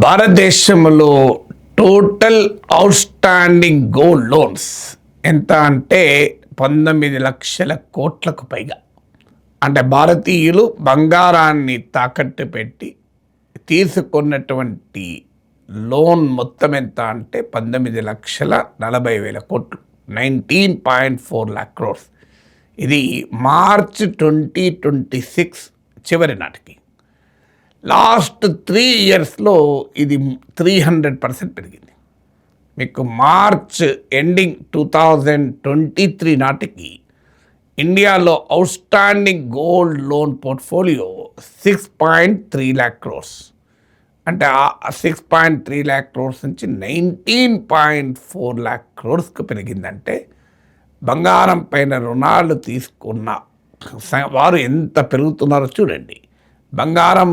భారతదేశంలో total outstanding gold loans ఎంత అంటే 19 లక్షల కోట్లకు పైగా. అంటే భారతీయులు బంగారాన్ని తాకట్టు పెట్టి తీసుకున్నటువంటి లోన్ మొత్తం ఎంత అంటే 19,40,000 కోట్లు, 19.4 lakh crores. ఇది మార్చ్ 2026 చివరి నాటికి. లాస్ట్ 3 ఇయర్స్లో ఇది 300% పెరిగింది. మీకు మార్చ్ ఎండింగ్ 2023 నాటికి ఇండియాలో outstanding gold loan portfolio 6.3 lakh crores. అంటే 6.3 lakh crores నుంచి 19.4 lakh crores పెరిగిందంటే బంగారం పైన రుణాలు తీసుకున్న వారు ఎంత పెరుగుతున్నారో చూడండి. బంగారం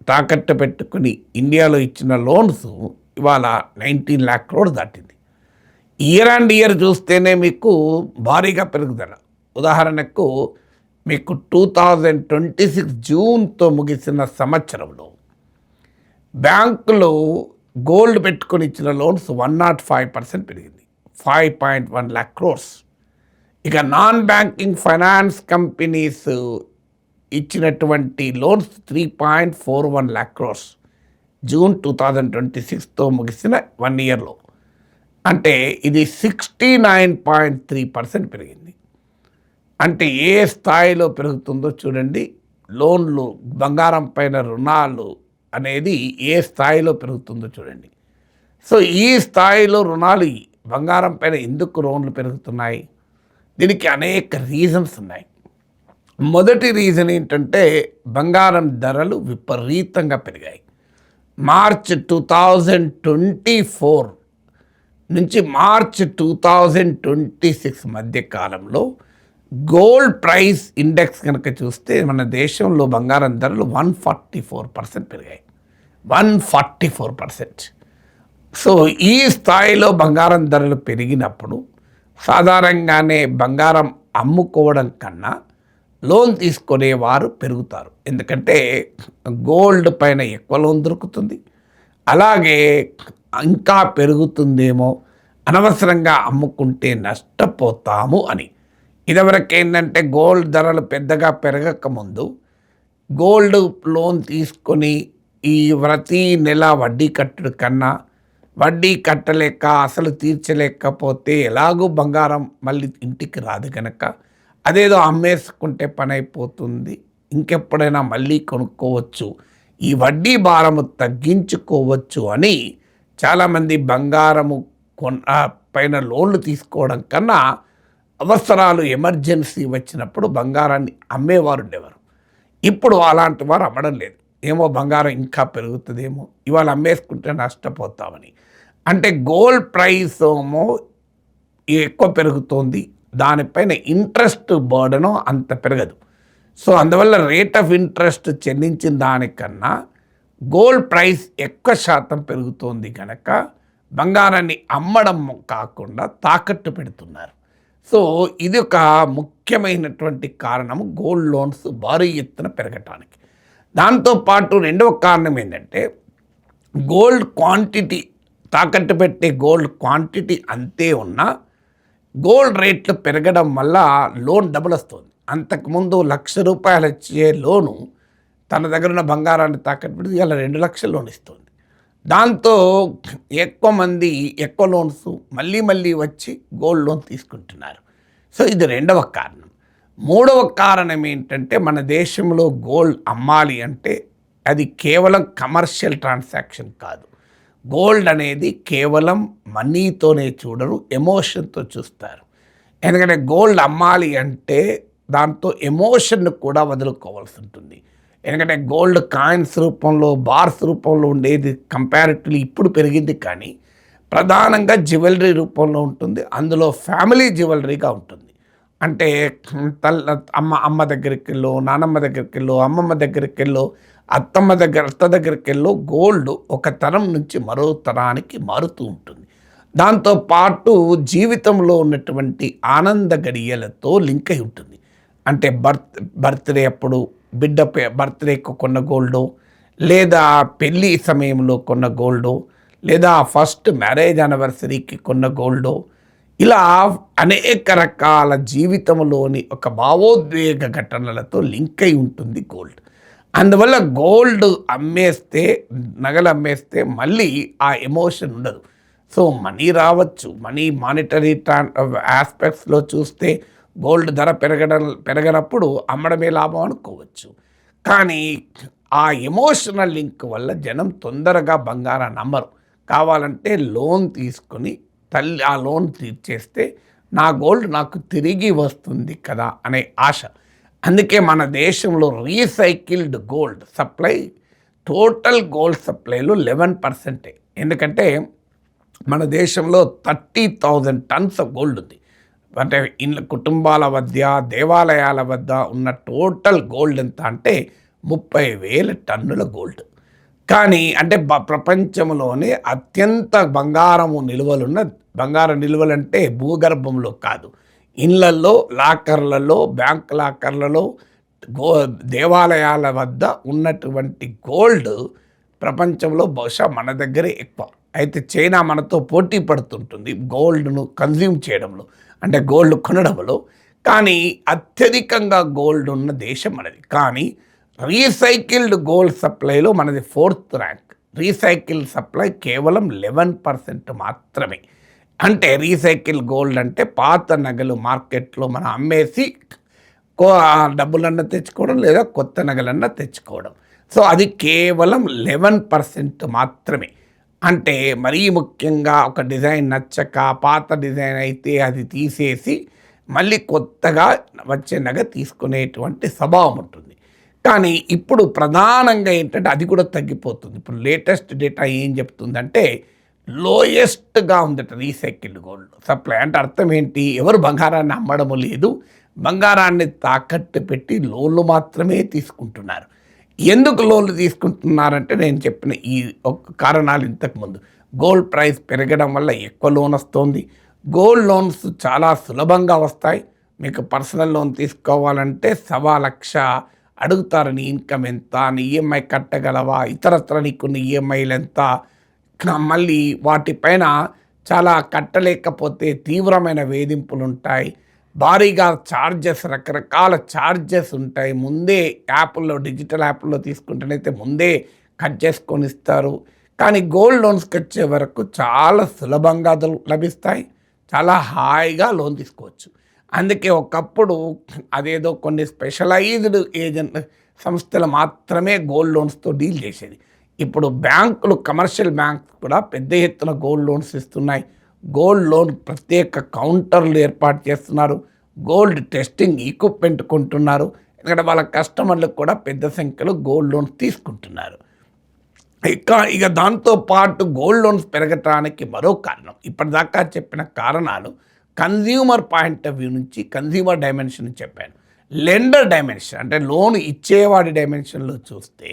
తాకట్టు పెట్టుకుని ఇండియాలో ఇచ్చిన లోన్స్ ఇవాళ 19 lakh crores దాటింది. ఇయర్ అండ్ ఇయర్ చూస్తేనే మీకు భారీగా పెరుగుదల. ఉదాహరణకు మీకు 2026 జూన్తో ముగిసిన సంవత్సరంలో బ్యాంకులు గోల్డ్ పెట్టుకొని ఇచ్చిన లోన్స్ 105% పెరిగింది, 5.1 lakh crores. ఇక నాన్ బ్యాంకింగ్ ఫైనాన్స్ కంపెనీస్ ఇచ్చినటువంటి లోన్స్ 3.41 lakh crores జూన్ 2026తో ముగిసిన 1 ఇయర్లో. అంటే ఇది 69.3% పెరిగింది. అంటే ఏ స్థాయిలో పెరుగుతుందో చూడండి. లోన్లు, బంగారం పైన రుణాలు అనేది ఏ స్థాయిలో పెరుగుతుందో చూడండి. సో ఈ స్థాయిలో రుణాలు, బంగారం పైన ఎందుకు లోన్లు పెరుగుతున్నాయి? దీనికి అనేక రీజన్స్ ఉన్నాయి. మొదటి రీజన్ ఏంటంటే బంగారం ధరలు విపరీతంగా పెరిగాయి. మార్చ్ 2024 నుంచి మార్చ్ 2026 మధ్య కాలంలో గోల్డ్ ప్రైస్ ఇండెక్స్ కనుక చూస్తే మన దేశంలో బంగారం ధరలు 144% పెరిగాయి, 144%. సో ఈ స్థాయిలో బంగారం ధరలు పెరిగినప్పుడు సాధారణంగానే బంగారం అమ్ముకోవడం కన్నా లోన్ తీసుకునేవారు పెరుగుతారు. ఎందుకంటే గోల్డ్ పైన ఎక్కువ లోన్ దొరుకుతుంది, అలాగే ఇంకా పెరుగుతుందేమో, అనవసరంగా అమ్ముకుంటే నష్టపోతాము అని. ఇదివరకు ఏంటంటే గోల్డ్ ధరలు పెద్దగా పెరగకముందు గోల్డ్ లోన్ తీసుకొని ఈ ప్రతి నెల వడ్డీ కట్టడం కన్నా, వడ్డీ కట్టలేక అసలు తీర్చలేకపోతే ఎలాగూ బంగారం మళ్ళీ ఇంటికి రాదు కనుక అదేదో అమ్మేసుకుంటే పని అయిపోతుంది, ఇంకెప్పుడైనా మళ్ళీ కొనుక్కోవచ్చు, ఈ వడ్డీ భారము తగ్గించుకోవచ్చు అని చాలామంది బంగారము పైన లోన్లు తీసుకోవడం కన్నా అవసరాలు, ఎమర్జెన్సీ వచ్చినప్పుడు బంగారాన్ని అమ్మేవారు ఉండేవారు. ఇప్పుడు అలాంటి వారు అమ్మడం లేదు. ఏమో బంగారం ఇంకా పెరుగుతుందేమో, ఇవాళ అమ్మేసుకుంటే నష్టపోతామని. అంటే గోల్డ్ ప్రైస్ ఏమో ఎక్కువ పెరుగుతోంది, దానిపైన ఇంట్రెస్ట్ బర్డను అంత పెరగదు. సో అందువల్ల రేట్ ఆఫ్ ఇంట్రెస్ట్ చెల్లించిన దానికన్నా గోల్డ్ ప్రైస్ ఎక్కువ శాతం పెరుగుతోంది కనుక బంగారాన్ని అమ్మడం కాకుండా తాకట్టు పెడుతున్నారు. సో ఇది ఒక ముఖ్యమైనటువంటి కారణము గోల్డ్ లోన్స్ భారీ ఎత్తున పెరగటానికి. దాంతోపాటు రెండవ కారణం ఏంటంటే గోల్డ్ క్వాంటిటీ, తాకట్టు పెట్టే గోల్డ్ క్వాంటిటీ అంతే ఉన్నా గోల్డ్ రేట్లు పెరగడం వల్ల లోన్ డబుల్ వస్తుంది. అంతకుముందు ₹1,00,000 ఇచ్చే లోను తన దగ్గర ఉన్న బంగారాన్ని తాకట్టు పెట్టి ఇలా 2 లక్షల లోన్ ఇస్తుంది. దాంతో ఎక్కువ మంది ఎక్కువ లోన్స్ మళ్ళీ వచ్చి గోల్డ్ లోన్ తీసుకుంటున్నారు. సో ఇది రెండవ కారణం. మూడవ కారణం ఏంటంటే మన దేశంలో గోల్డ్ అమ్మాలి అంటే అది కేవలం కమర్షియల్ ట్రాన్సాక్షన్ కాదు. గోల్డ్ అనేది కేవలం మనీతోనే చూడరు, ఎమోషన్తో చూస్తారు. ఎందుకంటే గోల్డ్ అమ్మాలి అంటే దాంతో ఎమోషన్ను కూడా వదులుకోవాల్సి ఉంటుంది. ఎందుకంటే గోల్డ్ కాయిన్స్ రూపంలో, బార్స్ రూపంలో ఉండేది కంపారిటివ్లీ ఇప్పుడు పెరిగింది, కానీ ప్రధానంగా జ్యువెలరీ రూపంలో ఉంటుంది. అందులో ఫ్యామిలీ జ్యువెలరీగా ఉంటుంది. అంటే అమ్మ దగ్గరికి వెళ్ళు, నానమ్మ దగ్గరికి వెళ్ళు, అమ్మమ్మ దగ్గరికి వెళ్ళు, అత్త దగ్గరికి వెళ్ళు, గోల్డ్ ఒక తరం నుంచి మరో తరానికి మారుతూ ఉంటుంది. దాంతోపాటు జీవితంలో ఉన్నటువంటి ఆనంద గడియలతో లింక్ అయి ఉంటుంది. అంటే బర్త్డే అప్పుడు బిడ్డ బర్త్డేకి కొన్న గోల్డో, లేదా పెళ్ళి సమయంలో కొన్న గోల్డో, లేదా ఫస్ట్ మ్యారేజ్ యానివర్సరీకి కొన్న గోల్డో, ఇలా అనేక రకాల జీవితంలోని ఒక భావోద్వేగ ఘటనలతో లింక్ అయి ఉంటుంది గోల్డ్. అందువల్ల గోల్డ్ అమ్మేస్తే, నగలు అమ్మేస్తే మళ్ళీ ఆ ఎమోషన్ ఉండదు. సో మనీ రావచ్చు, మనీ మానిటరీ ఆస్పెక్ట్స్లో చూస్తే గోల్డ్ ధర పెరగనప్పుడు అమ్మడమే లాభం అనుకోవచ్చు. కానీ ఆ ఎమోషనల్ లింక్ వల్ల జనం తొందరగా బంగారాన్ని నమ్మరు. కావాలంటే లోన్ తీసుకొని తల్లి ఆ లోన్ తీర్చేస్తే నా గోల్డ్ నాకు తిరిగి వస్తుంది కదా అనే ఆశ. అందుకే మన దేశంలో recycled gold supply total gold సప్లైలో 11%. ఎందుకంటే మన దేశంలో 30,000 టన్స్ ఆఫ్ గోల్డ్ ఉంది. అంటే ఇళ్ళ కుటుంబాల వద్ద, దేవాలయాల వద్ద ఉన్న టోటల్ గోల్డ్ ఎంత అంటే 30,000 టన్నుల గోల్డ్. కానీ అంటే ప్రపంచంలోనే అత్యంత బంగారం నిల్వలంటే భూగర్భంలో కాదు, ఇళ్లల్లో, లాకర్లలో, బ్యాంక్ లాకర్లలో, దేవాలయాల వద్ద ఉన్నటువంటి గోల్డ్ ప్రపంచంలో బహుశా మన దగ్గరే ఎక్కువ. అయితే చైనా మనతో పోటీ పడుతుంటుంది గోల్డ్ను కన్జ్యూమ్ చేయడంలో, అంటే గోల్డ్ కొనడంలో. కానీ అత్యధికంగా గోల్డ్ ఉన్న దేశం మనది. కానీ రీసైకిల్డ్ గోల్డ్ సప్లైలో మనది 4th ర్యాంక్. రీసైకిల్ సప్లై కేవలం 11% మాత్రమే. అంటే రీసైకిల్ గోల్డ్ అంటే పాత నగలు మార్కెట్లో మనం అమ్మేసి డబ్బులన్నా తెచ్చుకోవడం, లేదా కొత్త నగలన్నా తెచ్చుకోవడం. సో అది కేవలం 11% మాత్రమే. అంటే మరీ ముఖ్యంగా ఒక డిజైన్ నచ్చక పాత డిజైన్ అయితే అది తీసేసి మళ్ళీ కొత్తగా వచ్చే నగ తీసుకునేటువంటి స్వభావం ఉంటుంది. కానీ ఇప్పుడు ప్రధానంగా ఏంటంటే అది కూడా తగ్గిపోతుంది. ఇప్పుడు లేటెస్ట్ డేటా ఏం చెప్తుందంటే లోయెస్ట్గా ఉందట రీసైకిల్డ్ గోల్డ్ సప్లై. అంటే అర్థం ఏంటి? ఎవరు బంగారాన్ని అమ్మడం లేదు, బంగారాన్ని తాకట్టు పెట్టి లోన్లు మాత్రమే తీసుకుంటున్నారు. ఎందుకు లోన్లు తీసుకుంటున్నారంటే నేను చెప్పిన ఈ కారణాలు ఇంతకుముందు. గోల్డ్ ప్రైస్ పెరగడం వల్ల ఎక్కువ లోన్ వస్తుంది. గోల్డ్ లోన్స్ చాలా సులభంగా వస్తాయి. మీకు పర్సనల్ లోన్ తీసుకోవాలంటే 1,00,000 అడుగుతారు. నీ ఇన్కమ్ ఎంత, నీ ఈఎంఐ కట్టగలవా, ఇతరత్ర నీకున్న ఈఎంఐలు ఎంత, మళ్ళీ వాటిపైన చాలా కట్టలేకపోతే తీవ్రమైన వేధింపులు ఉంటాయి, భారీగా ఛార్జెస్, రకరకాల ఛార్జెస్ ఉంటాయి. ముందే యాప్ల్లో, డిజిటల్ యాప్ల్లో తీసుకుంటేనైతే ముందే కట్ చేసుకొని ఇస్తారు. కానీ గోల్డ్ లోన్స్కి వచ్చే వరకు చాలా సులభంగా లభిస్తాయి, చాలా హాయిగా లోన్ తీసుకోవచ్చు. అందుకే ఒకప్పుడు అదేదో కొన్ని స్పెషలైజ్డ్ ఏజెంట్ సంస్థలు మాత్రమే గోల్డ్ లోన్స్తో డీల్ చేసేది. ఇప్పుడు బ్యాంకులు, కమర్షియల్ బ్యాంక్స్ కూడా పెద్ద ఎత్తున గోల్డ్ లోన్స్ ఇస్తున్నాయి. గోల్డ్ లోన్ ప్రత్యేక కౌంటర్లు ఏర్పాటు చేస్తున్నారు. గోల్డ్ టెస్టింగ్ ఎక్విప్మెంట్ కొంటున్నారు. ఎందుకంటే వాళ్ళ కస్టమర్లకు కూడా పెద్ద సంఖ్యలో గోల్డ్ లోన్స్ తీసుకుంటున్నారు. ఇక దాంతో పాటు గోల్డ్ లోన్స్ పెరగటానికి మరో కారణం, ఇప్పటిదాకా చెప్పిన కారణాలు కన్జ్యూమర్ పాయింట్ ఆఫ్ వ్యూ నుంచి, కన్జ్యూమర్ డైమెన్షన్ చెప్పాను. లెండర్ డైమెన్షన్ అంటే లోన్ ఇచ్చేవాడి డైమెన్షన్లో చూస్తే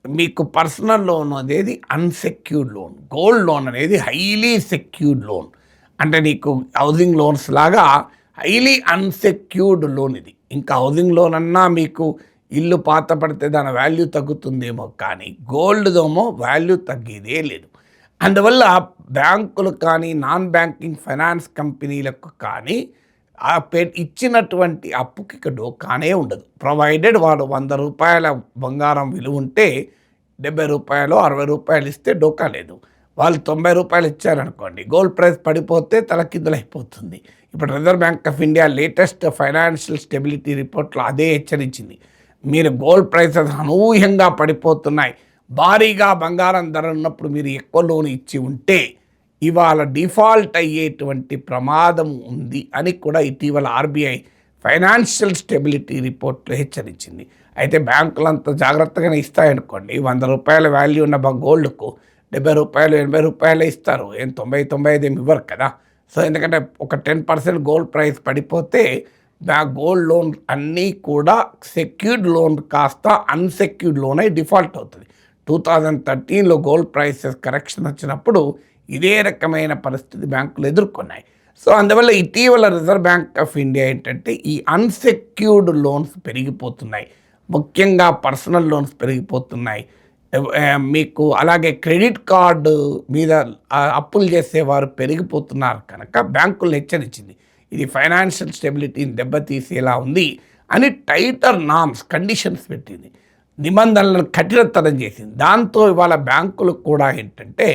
మీకు పర్సనల్ లోన్ అనేది అన్సెక్యూర్డ్ లోన్, గోల్డ్ లోన్ అనేది హైలీ సెక్యూర్డ్ లోన్. అంటే నీకు హౌసింగ్ లోన్స్ లాగా హైలీ అన్సెక్యూర్డ్ లోన్ ఇది. ఇంకా హౌసింగ్ లోన్ అన్నా మీకు ఇల్లు పాత పడితే దాని వాల్యూ తగ్గుతుందేమో, కానీ గోల్డ్దేమో వాల్యూ తగ్గేదే లేదు. అందువల్ల బ్యాంకులు కానీ, నాన్ బ్యాంకింగ్ ఫైనాన్స్ కంపెనీలకు కానీ ఇచ్చినటువంటి అప్పుకి ఇక డోకానే ఉండదు. ప్రొవైడెడ్ వాడు 100 రూపాయల బంగారం విలువ ఉంటే 70 రూపాయలు, 60 రూపాయలు ఇస్తే డోకా లేదు. వాళ్ళు 90 రూపాయలు ఇచ్చారనుకోండి, గోల్డ్ ప్రైస్ పడిపోతే తలకిందులైపోతుంది. ఇప్పుడు reserve bank of India latest financial stability రిపోర్ట్లో అదే హెచ్చరించింది. మీరు గోల్డ్ ప్రైసెస్ అనూహ్యంగా పడిపోతున్నాయి, భారీగా బంగారం ధర ఉన్నప్పుడు మీరు ఎక్కువ లోన్ ఇచ్చి ఉంటే ఇవాళ డిఫాల్ట్ అయ్యేటువంటి ప్రమాదం ఉంది అని కూడా ఇటీవల ఆర్బీఐ ఫైనాన్షియల్ స్టెబిలిటీ రిపోర్ట్లో హెచ్చరించింది. అయితే బ్యాంకులు అంత జాగ్రత్తగానే ఇస్తాయనుకోండి, 100 రూపాయల వాల్యూ ఉన్న గోల్డ్కు 70 రూపాయలు, 80 రూపాయలే ఇస్తారు, ఏం 90-95 ఏమి ఇవ్వరు కదా. సో ఎందుకంటే ఒక 10% గోల్డ్ ప్రైస్ పడిపోతే గోల్డ్ లోన్ అన్నీ కూడా సెక్యూర్డ్ లోన్ కాస్త అన్సెక్యూర్డ్ లోన్ అయి డిఫాల్ట్ అవుతుంది. 2013లో గోల్డ్ ప్రైసెస్ కరెక్షన్ వచ్చినప్పుడు ఇదే రకమైన పరిస్థితి బ్యాంకులు ఎదుర్కొన్నాయి. సో అందువల్ల ఇటీవల రిజర్వ్ బ్యాంక్ ఆఫ్ ఇండియా ఏంటంటే ఈ అన్సెక్యూర్డ్ లోన్స్ పెరిగిపోతున్నాయి, ముఖ్యంగా పర్సనల్ లోన్స్ పెరిగిపోతున్నాయి. మీకు అలాగే క్రెడిట్ కార్డు మీద అప్పులు చేసేవారు పెరిగిపోతున్నారు కనుక బ్యాంకులు హెచ్చరించింది. ఇది ఫైనాన్షియల్ స్టెబిలిటీని దెబ్బతీసేలా ఉంది అని టైటర్ నామ్స్ కండిషన్స్ పెట్టింది, నిబంధనలను కఠినతరం చేసింది. దాంతో ఇవాళ బ్యాంకులు కూడా ఏంటంటే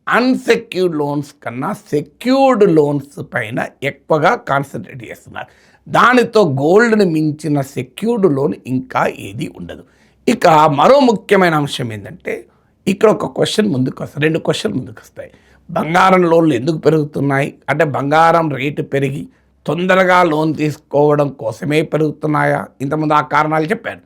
అన్సెక్యూర్డ్ లోన్స్ కన్నా సెక్యూర్డ్ లోన్స్ పైన ఎక్కువగా కాన్సన్ట్రేట్ చేస్తున్నారు. దానితో గోల్డ్ని మించిన సెక్యూర్డ్ లోన్ ఇంకా ఏది ఉండదు. ఇక మరో ముఖ్యమైన అంశం ఏంటంటే ఇక్కడ ఒక క్వశ్చన్ ముందుకు వస్తాయి, 2 క్వశ్చన్ ముందుకు వస్తాయి. బంగారం లోన్లు ఎందుకు పెరుగుతున్నాయి అంటే బంగారం రేటు పెరిగి తొందరగా లోన్ తీసుకోవడం కోసమే పెరుగుతున్నాయా? ఇంతకుముందు ఆ కారణాలు చెప్పాను.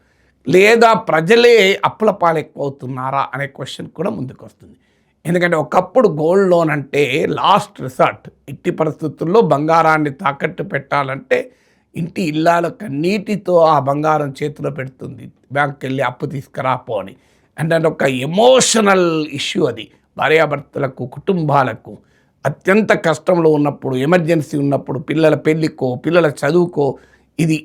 లేదా ప్రజలే అప్పుల పాలు ఎక్కువ అవుతున్నారా అనే క్వశ్చన్ కూడా ముందుకు వస్తుంది. ఎందుకంటే ఒకప్పుడు గోల్డ్ లోన్ అంటే లాస్ట్ రిసార్ట్. ఇట్టి పరిస్థితుల్లో బంగారాన్ని తాకట్టు పెట్టాలంటే ఇంటి ఇల్లాల కన్నీటితో ఆ బంగారం చేతిలో పెడుతుంది, బ్యాంక్కి వెళ్ళి అప్పు తీసుకురాపో అని. అంటే ఒక ఎమోషనల్ ఇష్యూ అది. భార్యాభర్తలకు, కుటుంబాలకు అత్యంత కష్టంలో ఉన్నప్పుడు, ఎమర్జెన్సీ ఉన్నప్పుడు, పిల్లల పెళ్ళికో పిల్లల చదువుకో ఇది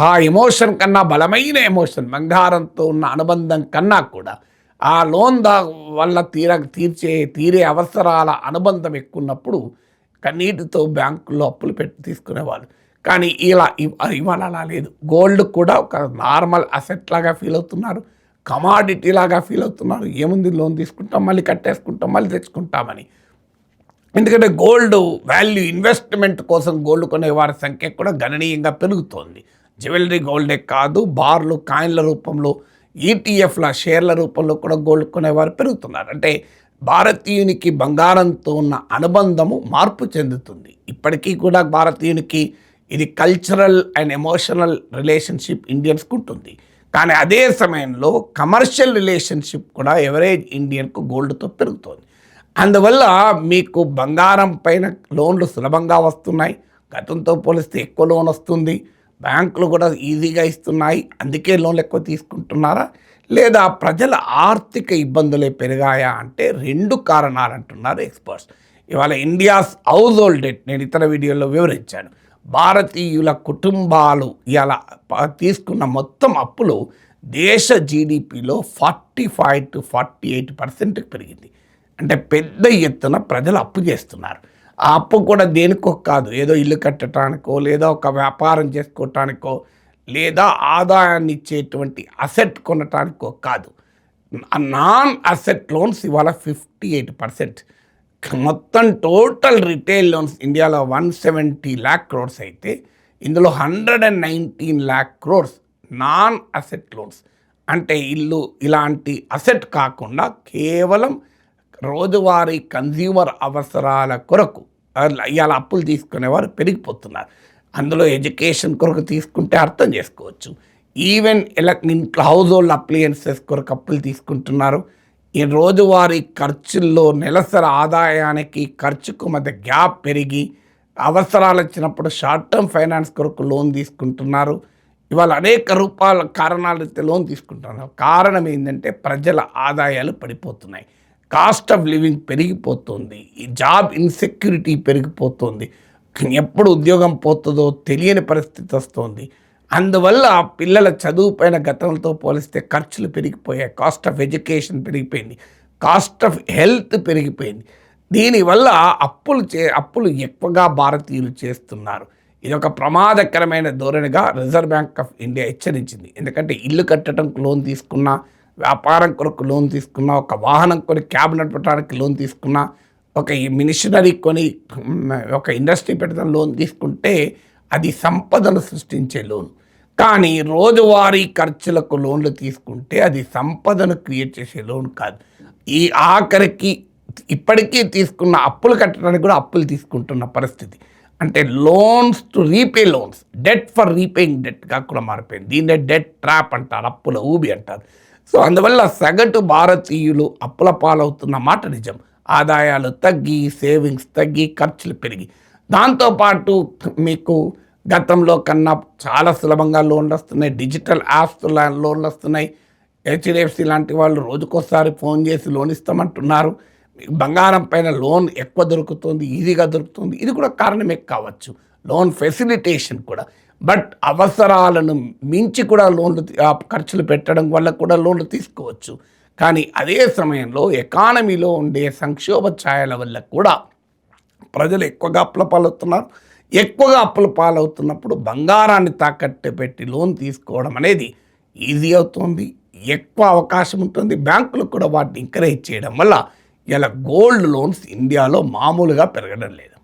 ఆ ఎమోషన్ కన్నా బలమైన ఎమోషన్, బంగారంతో ఉన్న అనుబంధం కన్నా కూడా ఆ లోన్ వల్ల తీరే అవసరాల అనుబంధం ఎక్కువ ఉన్నప్పుడు కన్నీటితో బ్యాంకుల్లో అప్పులు పెట్టి తీసుకునేవాళ్ళు. కానీ ఇవాళ అలా లేదు. గోల్డ్ కూడా ఒక నార్మల్ అసెట్ లాగా ఫీల్ అవుతున్నారు, కమాడిటీ లాగా ఫీల్ అవుతున్నారు. ఏముంది, లోన్ తీసుకుంటాం, మళ్ళీ కట్టేసుకుంటాం, మళ్ళీ తెచ్చుకుంటామని. ఎందుకంటే గోల్డ్ వాల్యూ, ఇన్వెస్ట్మెంట్ కోసం గోల్డ్ కొనే వారి సంఖ్య కూడా గణనీయంగా పెరుగుతోంది. జ్యువెలరీ గోల్డే కాదు, బార్లు, కాయిన్ల రూపంలో, ఈటీఎఫ్ల షేర్ల రూపంలో కూడా గోల్డ్ కొనేవారు పెరుగుతున్నారు. అంటే భారతీయునికి బంగారంతో ఉన్న అనుబంధము మార్పు చెందుతుంది. ఇప్పటికీ కూడా భారతీయునికి ఇది కల్చరల్ అండ్ ఎమోషనల్ రిలేషన్షిప్ ఇండియన్స్కు ఉంటుంది. కానీ అదే సమయంలో కమర్షియల్ రిలేషన్షిప్ కూడా ఎవరేజ్ ఇండియన్కు గోల్డ్తో పెరుగుతోంది. అందువల్ల మీకు బంగారం పైన లోన్లు సులభంగా వస్తున్నాయి. గతంతో పోలిస్తే ఎక్కువ లోన్ వస్తుంది. బ్యాంకులు కూడా ఈజీగా ఇస్తున్నాయి. అందుకే లోన్లు ఎక్కువ తీసుకుంటున్నారా, లేదా ప్రజల ఆర్థిక ఇబ్బందులే పెరిగాయా అంటే 2 కారణాలు అంటున్నారు ఎక్స్పర్ట్స్. ఇవాళ ఇండియాస్ హౌస్ హోల్డ్ డెట్ నేను ఇతర వీడియోలో వివరించాను. భారతీయుల కుటుంబాలు ఇలా తీసుకున్న మొత్తం అప్పులు దేశ జీడిపిలో 45 to 48% పెరిగింది. అంటే పెద్ద ఎత్తున ప్రజలు అప్పు చేస్తున్నారు. ఆ అప్పు కూడా దేనికో కాదు, ఏదో ఇల్లు కట్టడానికో, లేదా ఒక వ్యాపారం చేసుకోవటానికో, లేదా ఆదాయాన్ని ఇచ్చేటువంటి అసెట్ కొనటానికో కాదు. నాన్ అసెట్ లోన్స్ ఇవాళ 58%. మొత్తం టోటల్ రిటైల్ లోన్స్ ఇండియాలో 170 lakh crores అయితే ఇందులో 119 lakh crores non asset loans. అంటే ఇల్లు ఇలాంటి అసెట్ కాకుండా కేవలం రోజువారీ కన్జ్యూమర్ అవసరాల కొరకు ఇవాళ అప్పులు తీసుకునేవారు పెరిగిపోతున్నారు. అందులో ఎడ్యుకేషన్ కొరకు తీసుకుంటే అర్థం చేసుకోవచ్చు. ఈవెన్ ఇంట్లో హౌస్ హోల్డ్ అప్లయన్సెస్ కొరకు అప్పులు తీసుకుంటున్నారు. ఈ రోజువారీ ఖర్చుల్లో నెలసరి ఆదాయానికి ఖర్చుకు మధ్య గ్యాప్ పెరిగి అవసరాలు వచ్చినప్పుడు షార్ట్ టర్మ్ ఫైనాన్స్ కొరకు లోన్ తీసుకుంటున్నారు. ఇవాళ అనేక రూపాయల కారణాలైతే లోన్ తీసుకుంటున్నారు. కారణం ఏంటంటే ప్రజల ఆదాయాలు పడిపోతున్నాయి, కాస్ట్ ఆఫ్ లివింగ్ పెరిగిపోతుంది, ఈ జాబ్ ఇన్సెక్యూరిటీ పెరిగిపోతుంది, ఎప్పుడు ఉద్యోగం పోతుందో తెలియని పరిస్థితి వస్తుంది. అందువల్ల పిల్లల చదువు పైన గతంతో పోలిస్తే ఖర్చులు పెరిగిపోయాయి, కాస్ట్ ఆఫ్ ఎడ్యుకేషన్ పెరిగిపోయింది, కాస్ట్ ఆఫ్ హెల్త్ పెరిగిపోయింది. దీనివల్ల అప్పులు ఎక్కువగా భారతీయులు చేస్తున్నారు. ఇది ఒక ప్రమాదకరమైన ధోరణిగా రిజర్వ్ బ్యాంక్ ఆఫ్ ఇండియా హెచ్చరించింది. ఎందుకంటే ఇల్లు కట్టడానికి లోన్ తీసుకున్నా, వ్యాపారం కొరకు లోన్ తీసుకున్నా, ఒక వాహనం కొని క్యాబ్ నడపడానికి లోన్ తీసుకున్నా, ఒక మిషనరీ కొని ఒక ఇండస్ట్రీ పెట్టడం లోన్ తీసుకుంటే అది సంపదను సృష్టించే లోన్. కానీ రోజువారీ ఖర్చులకు లోన్లు తీసుకుంటే అది సంపదను క్రియేట్ చేసే లోన్ కాదు. ఈ ఆఖరికి ఇప్పటికీ తీసుకున్న అప్పులు కట్టడానికి కూడా అప్పులు తీసుకుంటున్న పరిస్థితి. అంటే loans to repay loans, debt for repaying డెట్గా కూడా మారిపోయింది. దీన్నే డెట్ ట్రాప్ అంటారు, అప్పుల ఊబి అంటారు. సో అందువల్ల సగటు భారతీయులు అప్పుల పాలవుతున్న మాట నిజం. ఆదాయాలు తగ్గి, సేవింగ్స్ తగ్గి, ఖర్చులు పెరిగి, దాంతోపాటు మీకు గతంలో కన్నా చాలా సులభంగా లోన్లు వస్తున్నాయి. డిజిటల్ యాప్స్ లోన్లు వస్తున్నాయి. హెచ్డిఎఫ్సి లాంటి వాళ్ళు రోజుకోసారి ఫోన్ చేసి లోన్ ఇస్తామంటున్నారు. బంగారం పైన లోన్ ఎక్కువ దొరుకుతుంది, ఈజీగా దొరుకుతుంది. ఇది కూడా కారణమే కావచ్చు, లోన్ ఫెసిలిటేషన్ కూడా. బట్ అవసరాలను మించి కూడా లోన్లు ఖర్చులు పెట్టడం వల్ల కూడా లోన్లు తీసుకోవచ్చు. కానీ అదే సమయంలో ఎకానమీలో ఉండే సంక్షోభ ఛాయల వల్ల కూడా ప్రజలు ఎక్కువగా అప్పుల పాలవుతున్నారు. ఎక్కువగా అప్పుల పాలవుతున్నప్పుడు బంగారాన్ని తాకట్టు పెట్టి లోన్ తీసుకోవడం అనేది ఈజీ అవుతుంది, ఎక్కువ అవకాశం ఉంటుంది. బ్యాంకులు కూడా వాటిని ఎంకరేజ్ చేయడం వల్ల ఇలా గోల్డ్ లోన్స్ ఇండియాలో మామూలుగా పెరగడం లేదు.